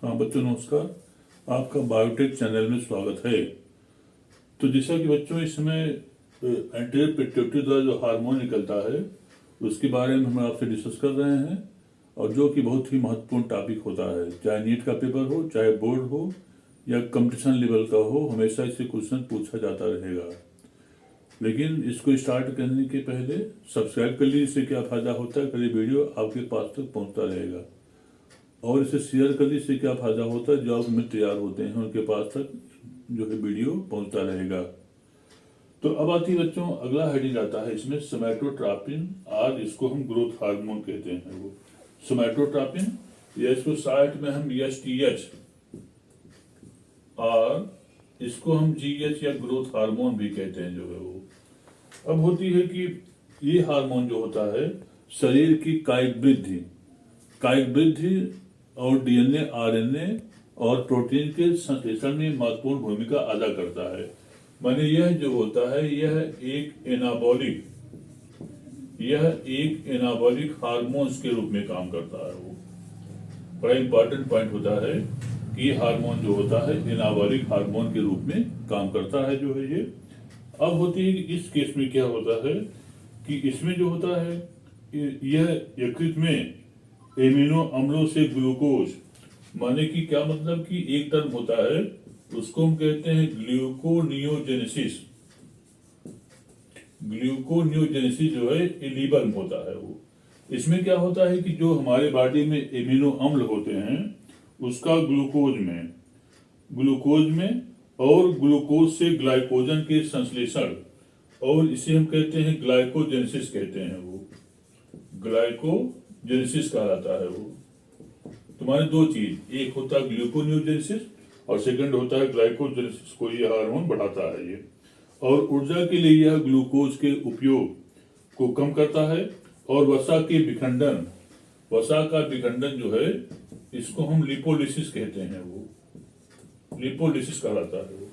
हाँ बच्चों नमस्कार। आपका बायोटेक चैनल में स्वागत है। तो जैसा कि बच्चों इस समय एंटीरियर पिट्यूटरी द्वारा जो हार्मोन निकलता है उसके बारे में हम आपसे डिस्कस कर रहे हैं, और जो कि बहुत ही महत्वपूर्ण टॉपिक होता है, चाहे नीट का पेपर हो, चाहे बोर्ड हो या कंपटीशन लेवल का हो, हमेशा इससे क्वेश्चन पूछा जाता रहेगा। लेकिन इसको स्टार्ट करने के पहले सब्सक्राइब कर लीजिए। इससे क्या फ़ायदा होता है, कल वीडियो आपके पास तक पहुँचता रहेगा, और इसे शेयर कर दी। इससे क्या फायदा होता है, जो आप मित्र तैयार होते हैं उनके पास तक जो है वीडियो पहुंचता रहेगा। तो अब आती बच्चों अगला हेडिंग आता है इसमें सोमैटोट्रोपिन, आज इसको हम ग्रोथ हार्मोन कहते हैं। वो सोमैटोट्रोपिन या इसको शार्ट में हम STH और इसको हम GH या ग्रोथ हार्मोन भी कहते हैं जो है वो। अब होती है कि ये हार्मोन जो होता है शरीर की कायिक वृद्धि और DNA RNA और प्रोटीन के संश्लेषण में महत्वपूर्ण भूमिका अदा करता है। माने यह जो होता है यह एक एनाबॉलिक हार्मोन्स के रूप में काम करता है। वो बड़ा इंपॉर्टेंट पॉइंट होता है कि हार्मोन जो होता है एनाबॉलिक हार्मोन के रूप में काम करता है जो है ये। अब होती है कि इस केस में क्या होता है कि इसमें जो होता है यह यकृत में एमिनो अम्लों से ग्लूकोज, माने कि क्या मतलब कि एक टर्म होता है उसको हम कहते हैं ग्लूकोनियोजेनेसिस जो है लीवर में होता है वो। इसमें क्या होता है कि जो हमारे बॉडी में एमिनो अम्ल होते हैं उसका ग्लूकोज में और ग्लूकोज से ग्लाइकोजन के संश्लेषण, और इसे हम कहते हैं ग्लाइकोजेनेसिस कहते हैं। वो ग्लाइकोजेनेसिस कहलाता है वो। तुम्हारे दो चीज, एक होता है ग्लूकोनियोजेनेसिस और सेकंड होता है ग्लाइकोजेनेसिस को ये हार्मोन बढ़ाता है ये। और ऊर्जा के लिए यह ग्लूकोज के उपयोग को कम करता है, और वसा का विखंडन जो है इसको हम लिपोलिसिस कहते हैं। वो लिपोलिसिस कहलाता है वो।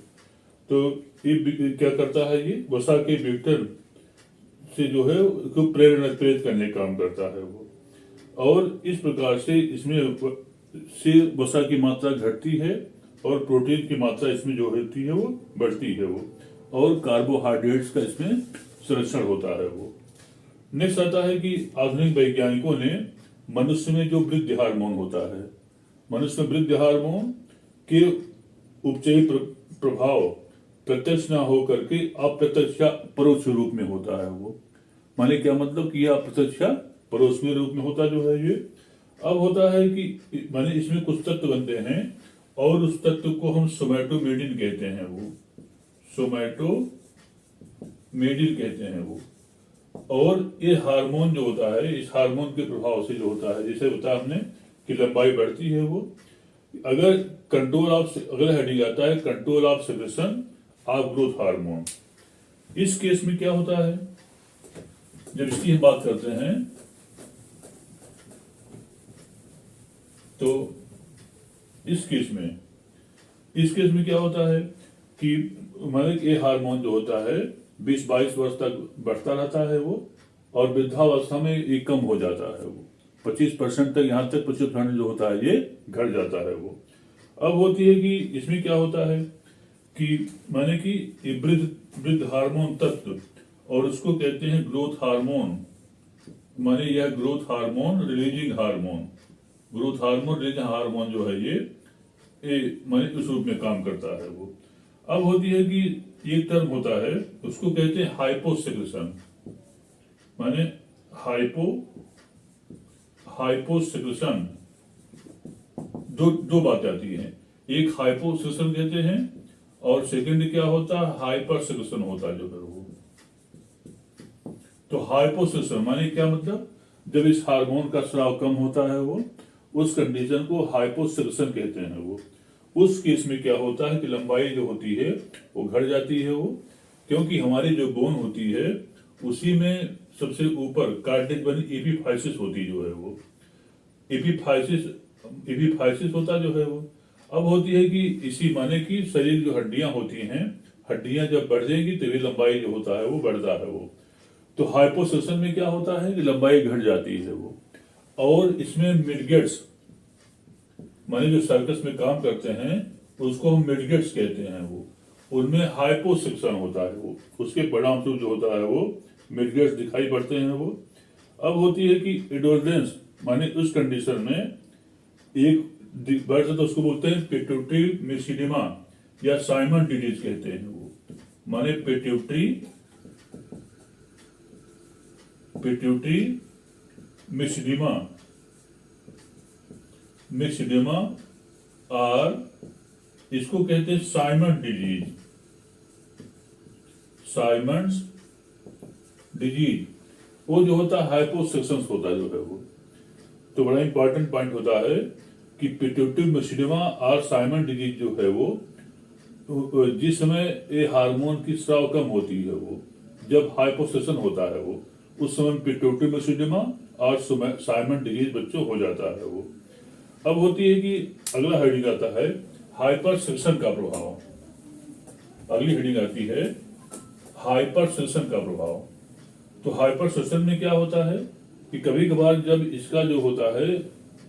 तो ये क्या करता है, ये वसा के विघटन से जो है उसको प्रेरित करने का काम करता है वो। और इस प्रकार से इसमें से वसा की मात्रा घटती है और प्रोटीन की मात्रा इसमें जो होती है वो बढ़ती है वो, और कार्बोहाइड्रेट्स का इसमें संरक्षण होता है वो। नेक्स्ट आता है कि आधुनिक वैज्ञानिकों ने मनुष्य में जो वृद्धि हार्मोन होता है, मनुष्य में वृद्धि हार्मोन के उपचयी प्रभाव प्रत्यक्ष न होकर के अप्रत्यक्ष परोक्ष रूप में होता है वो। माने क्या मतलब कि यह अप्रत्यक्ष परोक्ष रूप में होता जो है ये। अब होता है कि माने इसमें कुछ तत्व बनते हैं और उस तत्व को हम सोमैटोमेडिन कहते हैं। वो सोमैटोमेडिन कहते हैं वो। और ये हार्मोन जो होता है, इस हार्मोन के प्रभाव से जो होता है, जैसे बताया हमने कि लंबाई बढ़ती है वो। अगर हेडिंग आता है control of secretion of growth hormone. इस केस में क्या होता है, जब इसकी हम बात करते हैं तो इस केस में क्या होता है कि हमारे ये हार्मोन जो होता है 20-22 वर्ष तक बढ़ता रहता है वो, और वृद्धावस्था में ये कम हो जाता है वो। 25% तक, यहाँ तक 25% जो होता है ये घट जाता है वो। अब होती है कि इसमें क्या होता है कि माने कि ये वृद्ध हार्मोन तत्व, और उसको कहते हैं ग्रोथ हार्मोन। माने यह ग्रोथ हार्मोन रिलीजिंग हार्मोन जो है ये माने उस रूप में काम करता है वो। अब होती है कि एक टर्म होता है उसको कहते हैं हाइपोसेक्रेशन। माने हाइपोसेक्रेशन दो बातें आती हैं, एक हाइपोसेक्रेशन कहते हैं और सेकंड क्या होता है, हाइपर सेक्रेशन होता जो है वो। तो हाइपोसेक्रेशन माने क्या मतलब, जब इस हार्मोन का स्राव कम होता है वो, उस कंडीशन को हाइपोसेक्रेशन कहते हैं वो। उस केस में क्या होता है कि लंबाई जो होती है वो घट जाती है वो, क्योंकि हमारी जो बोन होती है उसी में सबसे ऊपर कार्टिलेज बनी एपिफाइसिस होती जो है वो। एपिफाइसिस होता जो है वो। अब होती है कि इसी माने कि शरीर जो हड्डियां होती हैं, हड्डियां जब बढ़ जाएगी तभी लंबाई जो होता है वो बढ़ता है वो। तो हाइपोसेक्शन में क्या होता है कि लंबाई घट जाती है वो। और इसमें माने जो सर्कस में काम करते हैं उसको हम मिडगेट्स कहते हैं। वो उनमें हाइपोसेक्शन होता है, वो उसके परिणाम स्वरूप जो होता है वो मिडगेट्स दिखाई पड़ते हैं। वो अब होती है कि एडोल्टेंस, माने उस कंडीशन में एक बढ़ तो उसको बोलते हैं पिट्यूटरी मिक्सिडिमा या साइमन डिजीज कहते हैं। वो माने पिट्यूटरी मिक्सिडिमा और इसको कहते हैं साइमन डिजीज, साइमन्स डिजीज। वो जो होता है हाइपोसेक्शन होता है जो है वो। तो बड़ा इंपॉर्टेंट पॉइंट होता है कि पिट्यूटरी मिक्सिडिमा और साइमन डिजीज जो है वो जिस समय ये हार्मोन की स्राव कम होती है, वो जब हाइपोसेक्शन होता है वो उस समय पिट्यूटरी मिक्सिडिमा और साइमन डिजीज बच्चों हो जाता है। वो अब होती है कि अगला हेडिंग आता है हाइपरसेक्शन का प्रभाव। अगली हेडिंग आती है हाइपरसेक्शन का प्रभाव। तो हाइपरसेक्शन में क्या होता है कि कभी कभार जब इसका जो होता है,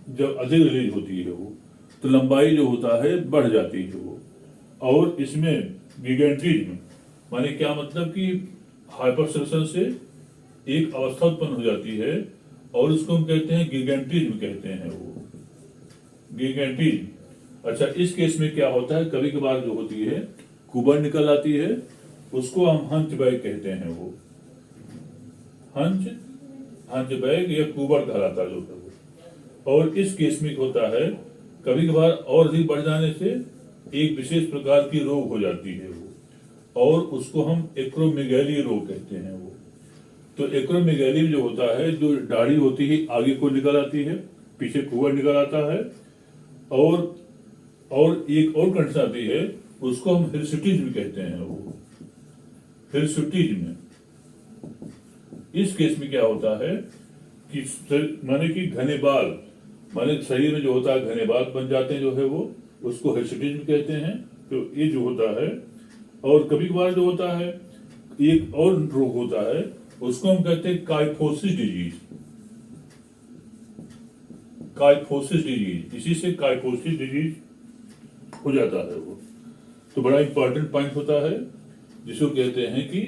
जब अधिक रिलीज होती है वो, तो लंबाई जो होता है बढ़ जाती है वो। और इसमें गिगेंटिज्म माने क्या मतलब कि हाइपरसेक्शन से एक अवस्था उत्पन्न हो जाती है और उसको हम कहते हैं गिगेंटिज्म कहते हैं। वो गिगेंटिज्म। अच्छा, इस केस में क्या होता है, कभी कभार जो होती है कुबर निकल आती है, उसको हम हंचबैक कहते हैं। वो हंचबैक या कुबर कहलाता जो है वो। और इस केस में होता है कभी कभार और अधिक बढ़ जाने से एक विशेष प्रकार की रोग हो जाती है वो, और उसको हम एक्रोमेगैली रोग कहते हैं। वो तो एक्रोमेगैली जो होता है, जो दाढ़ी होती है आगे को निकल आती है, पीछे कुबर निकल आता है। और एक और कंडीशन आती है, उसको हम हिर्सुटिज्म कहते हैं। वो हिर्सुटिज्म, इस केस में क्या होता है कि माने कि घने बाल, माने शरीर में जो होता है घने बाल बन जाते हैं जो है वो, उसको हिर्सुटिज्म कहते हैं। तो ये जो होता है, और कभी कभार जो होता है एक और रोग होता है, उसको हम कहते हैं काइफोसिस डिजीज। काइफोसिस डिजीज, इसी से काइफोसिस डिजीज हो जाता है वो। तो बड़ा इंपॉर्टेंट पॉइंट होता है जिसको कहते हैं कि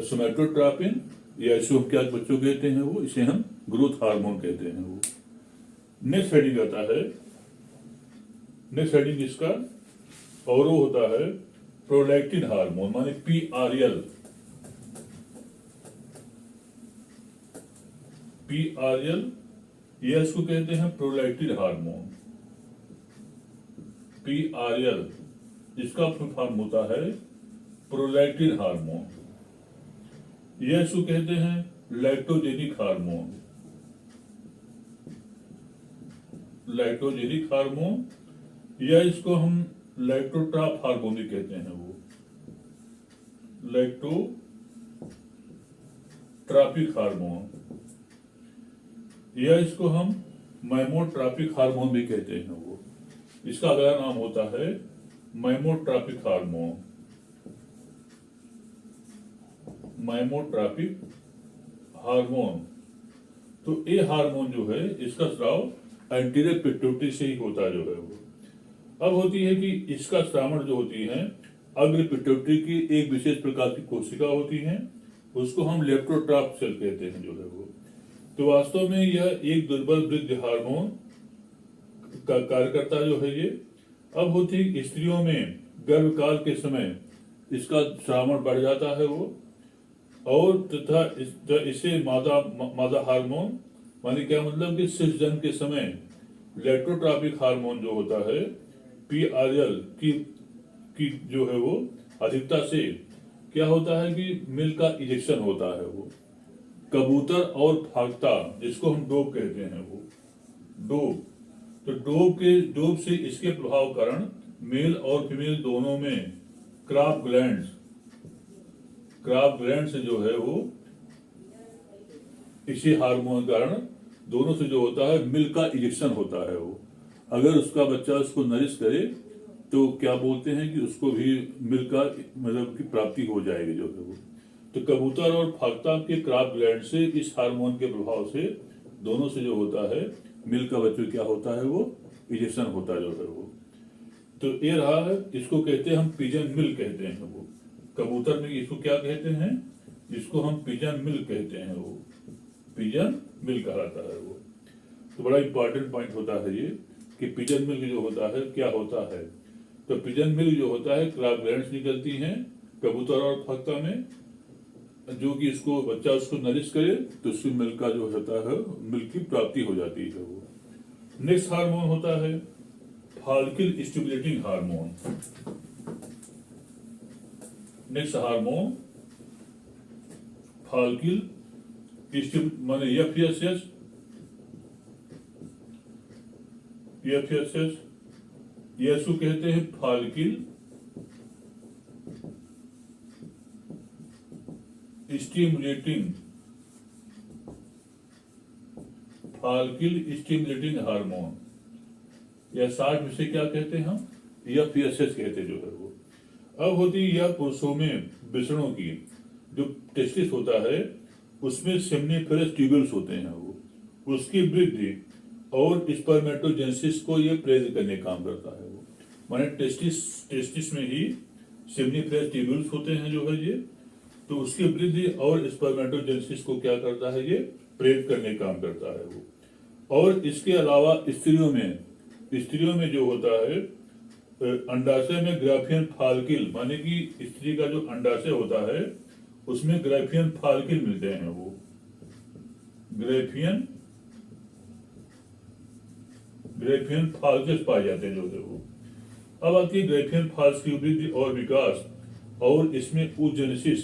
सोमैटोट्रोपिन, या इसको हम क्या बच्चों कहते हैं वो, इसे हम ग्रोथ हार्मोन कहते हैं। वो नेक्स्ट हेडिंग आता है, नेक्स्ट हेडिंग इसका और वो होता है प्रोलैक्टिन हार्मोन, माने पीआरएल। पीआरएल, ये इसको कहते हैं प्रोलैक्टिन हार्मोन। पीआरएल, इसका फुल फॉर्म होता है प्रोलैक्टिन हार्मोन। यह इसको कहते हैं लैक्टोजेनिक हार्मोन। लैक्टोजेनिक हार्मोन, या इसको हम लैक्टोट्रॉप हार्मोन भी कहते हैं। वो लैक्टोट्रॉपिक हार्मोन, या इसको हम माइमोट्रॉपिक हार्मोन भी कहते हैं। वो इसका अगला नाम होता है माइमोट्रॉपिक हार्मोन। माइमोट्रॉपिक हार्मोन, तो ये हार्मोन जो है इसका स्राव एंटीरियर पिट्यूटरी से ही होता जो है वो। अब होती है कि इसका श्रावण जो होती है अग्र पिट्यूटरी की एक विशेष प्रकार की कोशिका होती है, उसको हम लेप्टोट्रॉप सेल कहते हैं जो है वो। तो वास्तव में यह एक दुर्बल वृद्धि हार्मोन का कार्यकर्ता जो है ये। अब होती है स्त्रियों में गर्भकाल के समय इसका श्रावण बढ़ जाता है वो, और तथा इसे मादा हार्मोन, माने क्या मतलब कि शिशु जन्म के समय लेप्टोट्रॉपिक हार्मोन जो होता है पीआरएल की जो है वो अधिकता से क्या होता है कि मिल्क का इजेक्शन होता है। वो कबूतर और फाख्ता, जिसको हम डोब कहते हैं, वो डोब। तो डोब से इसके प्रभाव कारण मेल और फीमेल दोनों में क्राफ ग्लैंड से जो है वो इसी हार्मोन कारण दोनों से जो होता है मिल्क का इजेक्शन होता है। वो अगर उसका बच्चा उसको नरिश करे तो क्या बोलते हैं कि उसको भी मिल्क का मतलब की प्राप्ति हो जाएगी जो है वो। तो कबूतर और फाख्ता के क्राफ ग्लैंड से इस हार्मोन के प्रभाव से दोनों से जो होता है मिल्क का बच्चों क्या होता है वो इजेक्शन होता जो है वो। तो ये रहा है, इसको कहते हैं हम पिजन मिल कहते हैं वो। कबूतर में इसको क्या कहते हैं, इसको हम पिजन मिल कहते हैं वो, पिजन मिल कहलाता है वो। तो बड़ा इंपॉर्टेंट पॉइंट होता है ये कि पिजन मिल जो होता है क्या होता है। तो पिजन मिल जो होता है, क्रॉप ग्लैंड्स निकलती हैं कबूतर और फक्का में, जो कि इसको बच्चा उसको नरिश करे तो उसकी मिल्क का जो होता है मिल्क की प्राप्ति हो जाती है वो। नेक्स्ट हार्मोन होता है follicle stimulating hormone. Next hormone follicle माने एफएसएस, इसको कहते हैं फॉलिकल स्टिमुलेटिंग हार्मोन, या शॉर्ट में से क्या कहते हैं हम, एफएसएस कहते जो है वो। अब होती है यह पुरुषों में विषणों की जो टेस्टिस होता है उसमें सेमनीफेरस ट्यूब्यूल्स होते हैं वो, उसकी वृद्धि और स्पर्मेटोजेनेसिस को ये प्रेरित करने का काम करता है वो। माने टेस्टिस में ही सेमनीफेरस ट्यूब्यूल्स होते हैं जो है ये, तो उसकी वृद्धि और स्पर्मेटोजेनेसिस को क्या करता है ये प्रेरित करने का काम करता है वो। और इसके अलावा स्त्रियों में जो होता है अंडाशय में ग्राफियन फॉलिकल, माने कि स्त्री का जो अंडाशय होता है उसमें ग्राफियन फॉलिकल मिलते हैं वो, ग्राफियन फॉलिकल्स पाए जाते हैं जो है वो। अब आती है ग्राफियन फॉलिकल्स की वृद्धि और विकास, और इसमें oogenesis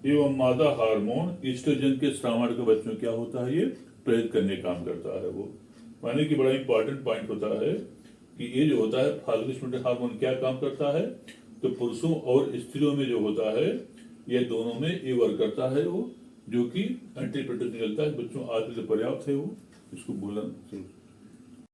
एवं मादा हार्मोन ईस्ट्रोजन के श्रावण के बच्चों क्या होता है ये प्रेरित करने का काम करता है वो। माने कि बड़ा इंपॉर्टेंट पॉइंट होता है कि ये जो होता है फॉलिकल स्टिमुलेटिंग हार्मोन क्या काम करता है, तो पुरुषों और स्त्रियों में जो होता है ये दोनों में ये वर्क करता है वो, जो कि एंटीप्रोटोन निकलता है बच्चों आज के लिए पर्याप्त है वो, इसको बोलना